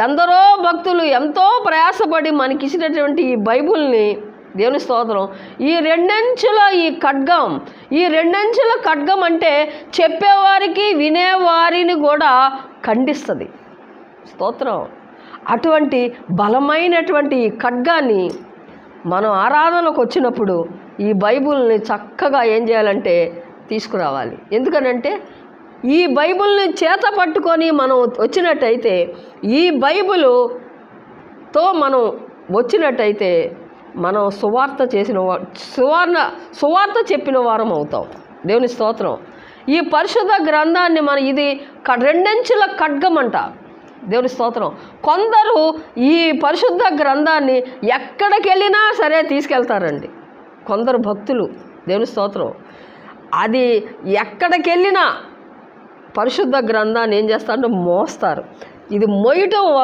ఎందరో భక్తులు ఎంతో ప్రయాసపడి మనకిచ్చినటువంటి ఈ బైబిల్ని, దేవుని స్తోత్రం, ఈ రెండంచుల ఖడ్గం అంటే చెప్పేవారికి వినేవారిని కూడా ఖండిస్తుంది. స్తోత్రం. అటువంటి బలమైనటువంటి ఈ ఖడ్గాన్ని మనం ఆరాధనకు వచ్చినప్పుడు ఈ బైబిల్ని చక్కగా ఏం చేయాలంటే తీసుకురావాలి. ఎందుకనంటే ఈ బైబిల్ని చేత పట్టుకొని మనం వచ్చినట్టయితే, ఈ బైబిలుతో మనం వచ్చినట్టయితే మనం సువార్త చెప్పిన వారం అవుతాం. దేవుని స్తోత్రం. ఈ పరిశుద్ధ గ్రంథాన్ని ఇది రెండంచుల ఖడ్గం అంట. దేవుని స్తోత్రం. కొందరు ఈ పరిశుద్ధ గ్రంథాన్ని ఎక్కడికి వెళ్ళినా సరే తీసుకెళ్తారండి. కొందరు భక్తులు, దేవుని స్తోత్రం, అది ఎక్కడికి వెళ్ళినా పరిశుద్ధ గ్రంథాన్ని ఏం చేస్తారంటే మోస్తారు. ఇది మోయటం